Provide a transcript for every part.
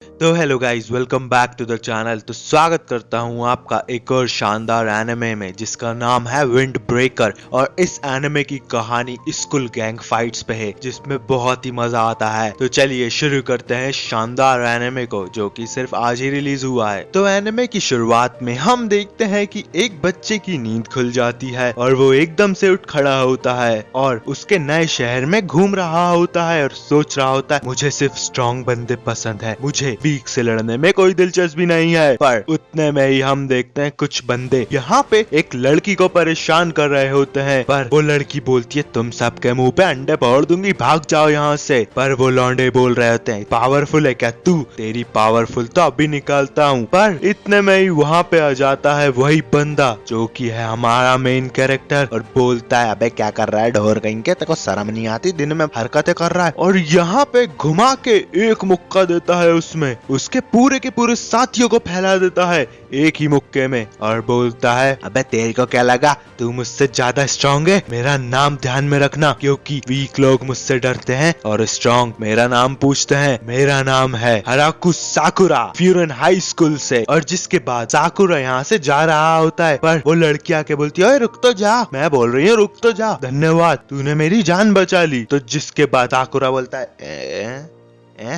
तो hello guys, welcome back to the channel. तो स्वागत करता हूं आपका एक और शानदार एनिमे में जिसका नाम है विंड ब्रेकर। और इस एनिमे की कहानी स्कूल गैंग फाइट्स पे है जिसमें बहुत ही मजा आता है। तो चलिए शुरू करते हैं शानदार एनिमे को, जो कि सिर्फ आज ही रिलीज हुआ है। तो एनिमे की शुरुआत में हम देखते हैं कि एक बच्चे की नींद खुल जाती है और वो एकदम से उठ खड़ा होता है और उसके नए शहर में घूम रहा होता है और सोच रहा होता है मुझे सिर्फ स्ट्रॉन्ग बंदे पसंद है, मुझे वीक से लड़ने में कोई दिलचस्पी नहीं है। पर उतने में ही हम देखते हैं कुछ बंदे यहाँ पे एक लड़की को परेशान कर रहे होते हैं। पर वो लड़की बोलती है तुम सबके मुंह पे अंडे फोड़ दूंगी, भाग जाओ यहाँ से। पर वो लौंडे बोल रहे होते हैं पावरफुल है क्या तू, तेरी पावरफुल तो अभी निकालता हूँ। पर इतने में ही वहाँ पे आ जाता है वही बंदा जो कि है हमारा मेन कैरेक्टर और बोलता है अबे क्या कर रहा है ढोर कहीं के, तेरे को शर्म नहीं आती, दिन में हरकतें कर रहा है। और यहाँ पे घुमा के एक मुक्का देता है उसमें, उसके पूरे के पूरे साथियों को फैला देता है एक ही मुक्के में और बोलता है अबे तेरे को क्या लगा तू मुझसे ज्यादा स्ट्रॉन्ग है, मेरा नाम ध्यान में रखना क्योंकि वीक लोग मुझसे डरते हैं और स्ट्रॉन्ग मेरा नाम पूछते हैं। मेरा नाम है हराकु साकुरा फ्यूरन हाई स्कूल से। और जिसके बाद साकुरा यहाँ से जा रहा होता है पर वो लड़की आके बोलती है रुक तो जा, मैं बोल रही हूँ रुक तो जा, धन्यवाद तूने मेरी जान बचा ली। तो जिसके बाद साकुरा बोलता है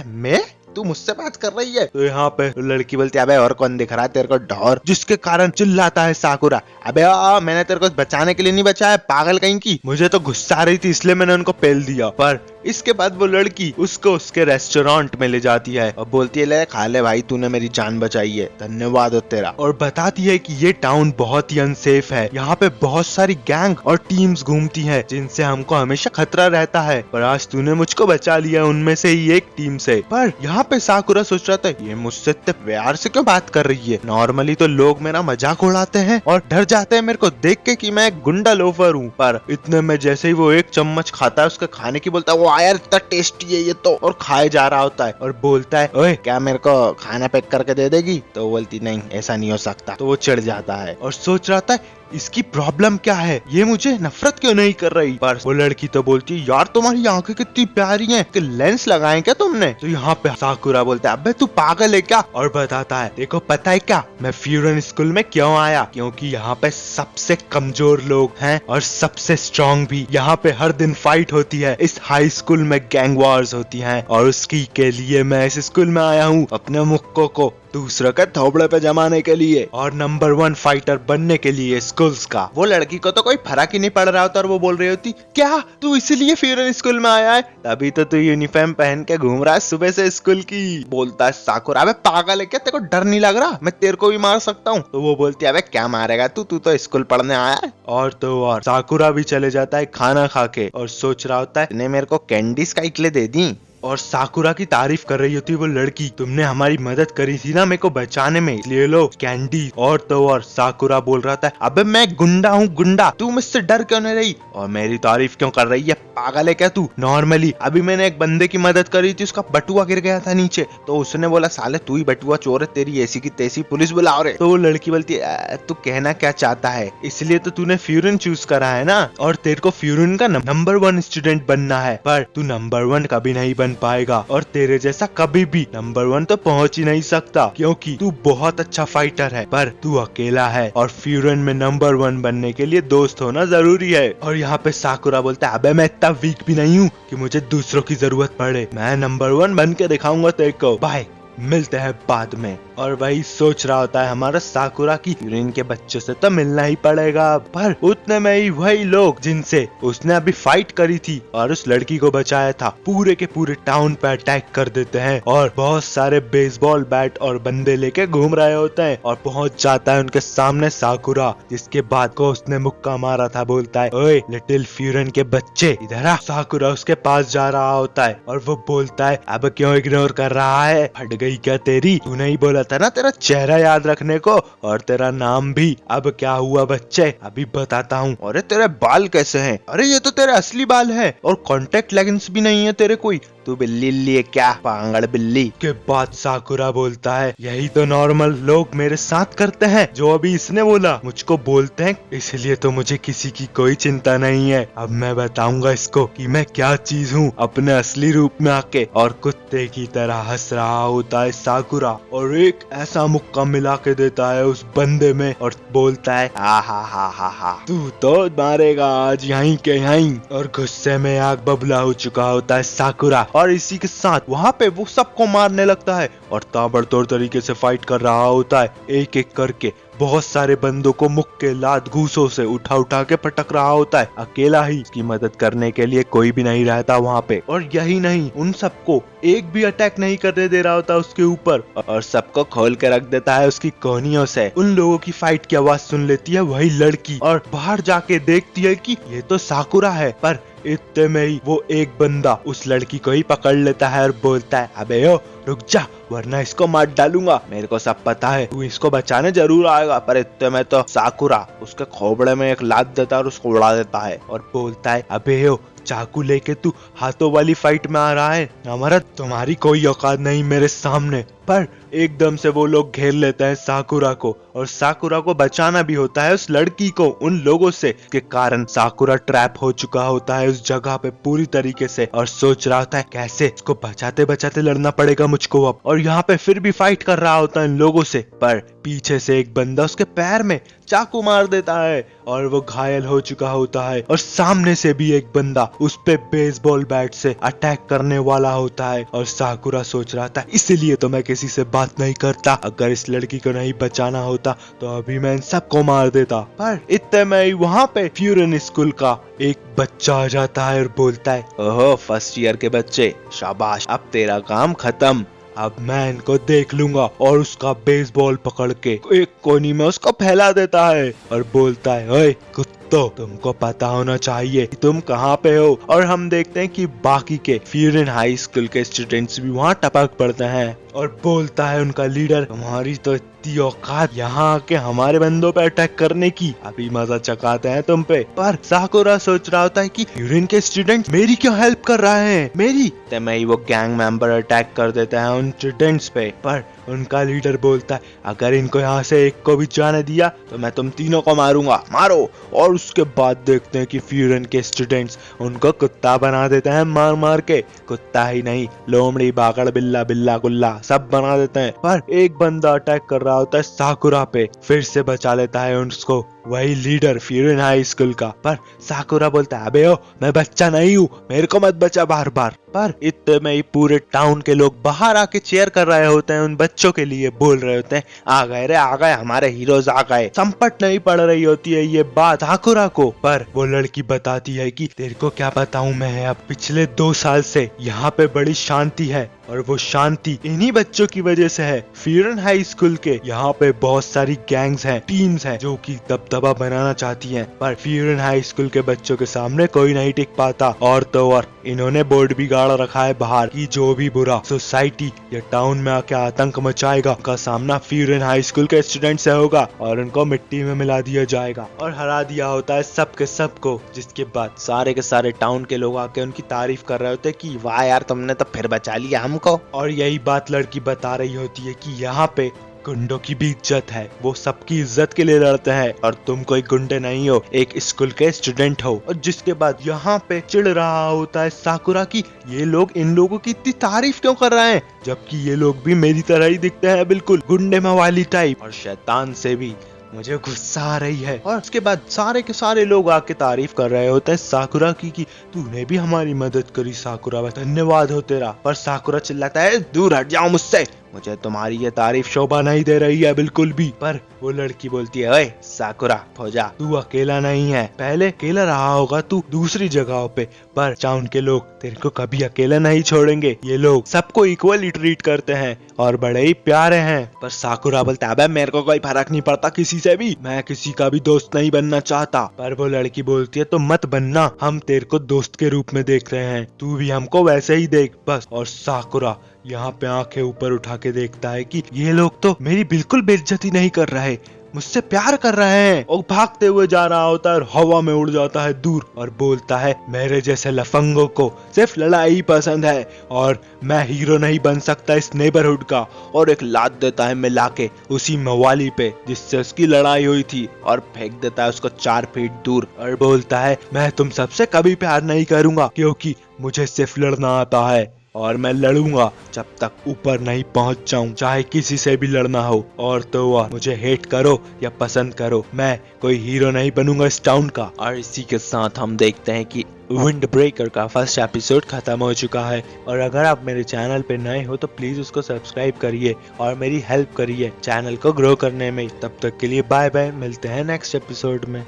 मैं, तू मुझसे बात कर रही है? तो यहाँ पे लड़की बोलती है अबे और कौन दिख रहा है तेरे को ढोर, जिसके कारण चिल्लाता है साकुरा अबे मैंने तेरे को बचाने के लिए नहीं बचाया पागल कहीं की, मुझे तो गुस्सा आ रही थी इसलिए मैंने उनको पेल दिया। पर इसके बाद वो लड़की उसको उसके रेस्टोरेंट में ले जाती है और बोलती है ले खा ले भाई, तूने मेरी जान बचाई है, धन्यवाद हो तेरा। और बताती है कि ये टाउन बहुत ही अनसेफ है, यहाँ पे बहुत सारी गैंग और टीम्स घूमती है जिनसे हमको हमेशा खतरा रहता है, पर आज तूने मुझको बचा लिया उनमें से ही एक टीम से। पर यहाँ पे साकुरा सोच रहा था ये मुझसे इतने प्यार से क्यों बात कर रही है, नॉर्मली तो लोग मेरा मजाक उड़ाते हैं और डर जाते हैं मेरे को देख के कि मैं एक गुंडा लोफर हूँ। पर इतने में जैसे ही वो एक चम्मच खाता है उसके खाने की बोलता है वो यार इतना टेस्टी है ये तो, और खाए जा रहा होता है और बोलता है ओए क्या मेरे को खाना पैक करके दे देगी? तो बोलती नहीं ऐसा नहीं हो सकता। तो वो चिढ़ जाता है और सोच रहा था इसकी प्रॉब्लम क्या है, ये मुझे नफरत क्यों नहीं कर रही। पर वो लड़की तो बोलती है यार तुम्हारी आंखें कितनी प्यारी हैं, कि लेंस लगाए क्या तुमने? तो यहाँ पे साकुरा बोलता है अबे तू पागल है क्या, और बताता है देखो पता है क्या मैं फ्यूरन स्कूल में क्यों आया, क्योंकि यहाँ पे सबसे कमजोर लोग हैं और सबसे स्ट्रॉन्ग भी। यहाँ पे हर दिन फाइट होती है, इस हाई स्कूल में गैंग वॉर्स होती हैं और उसकी के लिए मैं इस स्कूल में आया हूँ अपने मुक्कों को दूसरों के थोबड़े पे जमाने के लिए और नंबर 1 फाइटर बनने के लिए स्कूल्स का। वो लड़की को तो कोई फर्क ही नहीं पड़ रहा होता और वो बोल रही होती क्या तू इसीलिए फ्यूरन स्कूल में आया है, तभी तो तू यूनिफॉर्म पहन के घूम रहा है सुबह से स्कूल की। बोलता है साकुरा अबे पागल है क्या, तेरे को डर नहीं लग रहा, मैं तेरे को भी मार सकता हूँ। तो वो बोलती है अबे क्या मारेगा तू तो स्कूल पढ़ने आया है। और तो और साकुरा भी चले जाता है खाना खा के और सोच रहा होता है मेरे को कैंडीज का इकले दे दी। और साकुरा की तारीफ कर रही होती है वो लड़की, तुमने हमारी मदद करी थी ना मेरे को बचाने में, इसलिए लो कैंडी। और तो और साकुरा बोल रहा था अबे मैं गुंडा हूँ गुंडा, तू मुझसे डर क्यों नहीं रही और मेरी तारीफ क्यों कर रही है, पागल है क्या तू? नॉर्मली अभी मैंने एक बंदे की मदद करी थी, उसका बटुआ गिर गया था नीचे, तो उसने बोला साले तू ही बटुआ चोर है, तेरी ऐसी की तैसी पुलिस बुलाओ रे। तो वो लड़की बोलती है तू कहना क्या चाहता है, इसलिए तो तूने फ्यूरन चूज करा है ना, और तेरे को फ्यूरन का नंबर 1 स्टूडेंट बनना है, पर तू नंबर 1 कभी नहीं बन पाएगा और तेरे जैसा कभी भी नंबर 1 तो पहुंच ही नहीं सकता, क्योंकि तू बहुत अच्छा फाइटर है पर तू अकेला है और फ्यूरन में नंबर 1 बनने के लिए दोस्त होना जरूरी है। और यहाँ पे साकुरा बोलता है अबे मैं इतना वीक भी नहीं हूँ कि मुझे दूसरों की जरूरत पड़े, मैं नंबर 1 बन के दिखाऊंगा तेरे को, बाय मिलते हैं बाद में। और वही सोच रहा होता है हमारा साकुरा की फ्यूरन के बच्चों से तो मिलना ही पड़ेगा। पर उतने में ही वही लोग जिनसे उसने अभी फाइट करी थी और उस लड़की को बचाया था पूरे के पूरे टाउन पे अटैक कर देते हैं और बहुत सारे बेसबॉल बैट और बंदे लेके घूम रहे होते हैं और पहुंच जाता है उनके सामने साकुरा, जिसके बाद को उसने मुक्का मारा था बोलता है ओए लिटिल फ्यूरन के बच्चे इधर आ। साकुरा उसके पास जा रहा होता है और वो बोलता है अब क्यों इग्नोर कर रहा है, फट गई क्या तेरी, तूने ही बोला था ना तेरा चेहरा याद रखने को और तेरा नाम भी। अब क्या हुआ बच्चे, अभी बताता हूँ। अरे तेरे बाल कैसे हैं, अरे ये तो तेरे असली बाल है और कॉन्टेक्ट लेंस भी नहीं है तेरे कोई, तू बिल्ली लिए क्या, पागल बिल्ली। के बाद साकुरा बोलता है यही तो नॉर्मल लोग मेरे साथ करते हैं, जो अभी इसने बोला मुझको बोलते हैं, इसलिए तो मुझे किसी की कोई चिंता नहीं है। अब मैं बताऊंगा इसको कि मैं क्या चीज हूँ अपने असली रूप में आके। और कुत्ते की तरह हंस रहा होता है साकुरा और एक ऐसा मुक्का मिला के देता है उस बंदे में और बोलता है हा तू तो मारेगा आज यहीं के यहीं। और गुस्से में आग बबूला हो चुका होता है साकुरा और इसी के साथ वहाँ पे वो सबको मारने लगता है और ताबड़तोड़ तरीके से फाइट कर रहा होता है। एक एक करके बहुत सारे बंदों को मुक्के लात घूसों से उठा उठा के पटक रहा होता है। अकेला ही उसकी मदद करने के लिए कोई भी नहीं रहता वहाँ पे। और यही नहीं, उन सबको एक भी अटैक नहीं करने दे रहा होता उसके ऊपर और सबको खोल के रख देता है उसकी कोहनियों से। उन लोगों की फाइट की आवाज सुन लेती है वही लड़की और बाहर जाके देखती है कि ये तो साकुरा है। पर इतने में ही वो एक बंदा उस लड़की को ही पकड़ लेता है और बोलता है अबे ओ रुक जा, वरना इसको मार डालूंगा। मेरे को सब पता है, तू इसको बचाने जरूर आएगा। पर इतने में तो साकुरा उसके खोपड़े में एक लात देता है और उसको उड़ा देता है और बोलता है अबे ओ चाकू लेके तू हाथों वाली फाइट में आ रहा है, हमारा तुम्हारी कोई औकात नहीं मेरे सामने। पर एकदम से वो लोग घेर लेते हैं साकुरा को और साकुरा को बचाना भी होता है उस लड़की को उन लोगों से के कारण। साकुरा ट्रैप हो चुका होता है उस जगह पे पूरी तरीके से और सोच रहा होता है कैसे इसको बचाते बचाते लड़ना पड़ेगा मुझको अब। और यहाँ पे फिर भी फाइट कर रहा होता है इन लोगों से, पर पीछे से एक बंदा उसके पैर में चाकू मार देता है और वो घायल हो चुका होता है। और सामने से भी एक बंदा उस पे बेसबॉल बैट से अटैक करने वाला होता है और साकुरा सोच रहा था इसीलिए तो मैं किसी से बात नहीं करता, अगर इस लड़की को नहीं बचाना होता तो अभी मैं इन सबको मार देता। पर इतने में ही वहाँ पे फ्यूरन स्कूल का एक बच्चा आ जाता है और बोलता है ओहो फर्स्ट ईयर के बच्चे, शाबाश, अब तेरा काम खत्म, अब मैं इनको देख लूंगा। और उसका बेसबॉल पकड़ के एक कोनी में उसको फैला देता है और बोलता है ओए कुत्तो, तुमको पता होना चाहिए कि तुम कहाँ पे हो। और हम देखते हैं कि बाकी के फ्यूरन हाई स्कूल के स्टूडेंट्स भी वहाँ टपक पड़ते हैं और बोलता है उनका लीडर तुम्हारी तो इतनी औकात यहाँ आके हमारे बंदों पे अटैक करने की, अभी मजा चकाते हैं तुम पे। पर साकुरा सोच रहा होता है कि फ्यूरन के स्टूडेंट मेरी क्यों हेल्प कर रहे हैं मेरी, तो मैं ही वो गैंग मेंबर अटैक कर देता है उन स्टूडेंट्स पे। पर उनका लीडर बोलता है अगर इनको यहाँ से एक को भी जाने दिया तो मैं तुम तीनों को मारूंगा, मारो। और उसके बाद देखते हैं कि फ्यूरन के स्टूडेंट्स उनको कुत्ता बना देते हैं मार मार के, कुत्ता ही नहीं लोमड़ी बागड़ बिल्ला बिल्ला गुल्ला सब बना देते हैं। पर एक बंदा अटैक कर रहा होता है साकुरा पे, फिर से बचा लेता है उसको वही लीडर फ्यूरन हाई स्कूल का। पर साकुरा बोलता है अबे ओ मैं बच्चा नहीं हूँ, मेरे को मत बचा बार बार। पर इतने में ही पूरे टाउन के लोग बाहर आके चेयर कर रहे होते हैं उन बच्चों के लिए, बोल रहे होते हैं आ गए रे आ गए, हमारे हीरोज आ गए। संपट नहीं पड़ रही होती है ये बात साकुरा को, पर वो लड़की बताती है कि तेरे को क्या बताऊं मैं, अब पिछले 2 साल से यहाँ पे बड़ी शांति है और वो शांति इन्हीं बच्चों की वजह से है। फ्यूरन हाई स्कूल के यहाँ पे बहुत सारी गैंग्स हैं, टीम्स हैं जो कि दबदबा बनाना चाहती हैं, पर फ्यूरन हाई स्कूल के बच्चों के सामने कोई नहीं टिक पाता। और तो और इन्होंने बोर्ड भी गाड़ रखा है बाहर कि जो भी बुरा सोसाइटी या टाउन में आके आतंक मचाएगा उनका सामना फ्यूरन हाई स्कूल के स्टूडेंट से होगा और उनको मिट्टी में मिला दिया जाएगा। और हरा दिया होता है सबके सबको, जिसके बाद सारे के सारे टाउन के लोग आके उनकी तारीफ कर रहे होते हैं कि वाह यार तुमने तो फिर बचा लिया हमको। और यही बात लड़की बता रही होती है कि यहाँ पे गुंडों की भी इज्जत है, वो सबकी इज्जत के लिए लड़ते हैं और तुम कोई गुंडे नहीं हो, एक स्कूल के स्टूडेंट हो। और जिसके बाद यहाँ पे चिढ़ रहा होता है साकुरा की ये लोग इन लोगों की इतनी तारीफ क्यों कर रहे हैं, जबकि ये लोग भी मेरी तरह ही दिखते हैं, बिल्कुल गुंडे मवाली टाइप और शैतान से भी मुझे गुस्सा आ रही है। और उसके बाद सारे के सारे लोग आके तारीफ कर रहे होते हैं साकुरा की कि तूने भी हमारी मदद करी साकुरा, धन्यवाद हो तेरा। पर साकुरा चिल्लाता है दूर हट जाओ मुझसे, मुझे तुम्हारी ये तारीफ शोभा नहीं दे रही है बिल्कुल भी। पर वो लड़की बोलती है ओए साकुरा हो जा, तू अकेला नहीं है, पहले अकेला रहा होगा तू दूसरी जगहों पे, पर टाउन के लोग तेरे को कभी अकेला नहीं छोड़ेंगे, ये लोग सबको इक्वली ट्रीट करते हैं और बड़े ही प्यारे हैं। पर साकुरा बोलता है मेरे को कोई फर्क नहीं पड़ता किसी से भी, मैं किसी का भी दोस्त नहीं बनना चाहता। पर वो लड़की बोलती है तो मत बनना, हम तेरे को दोस्त के रूप में देख रहे हैं, तू भी हमको वैसे ही देख बस। और साकुरा यहाँ पे आंखें ऊपर उठा के देखता है कि ये लोग तो मेरी बिल्कुल बेइज्जती नहीं कर रहे, मुझसे प्यार कर रहे हैं। और भागते हुए जा रहा होता है और हवा में उड़ जाता है दूर और बोलता है मेरे जैसे लफंगों को सिर्फ लड़ाई पसंद है और मैं हीरो नहीं बन सकता इस नेबरहुड का। और एक लात देता है मिला के उसी मवाली पे जिससे उसकी लड़ाई हुई थी और फेंक देता है उसको 4 फीट दूर और बोलता है मैं तुम सबसे कभी प्यार नहीं करूंगा क्योंकि मुझे सिर्फ लड़ना आता है और मैं लड़ूंगा जब तक ऊपर नहीं पहुंच जाऊं, चाहे किसी से भी लड़ना हो। और तो वह मुझे हेट करो या पसंद करो, मैं कोई हीरो नहीं बनूंगा इस टाउन का। और इसी के साथ हम देखते हैं कि विंड ब्रेकर का फर्स्ट एपिसोड खत्म हो चुका है। और अगर आप मेरे चैनल पे नए हो तो प्लीज उसको सब्सक्राइब करिए और मेरी हेल्प करिए चैनल को ग्रो करने में। तब तक के लिए बाय बाय, मिलते हैं नेक्स्ट एपिसोड में।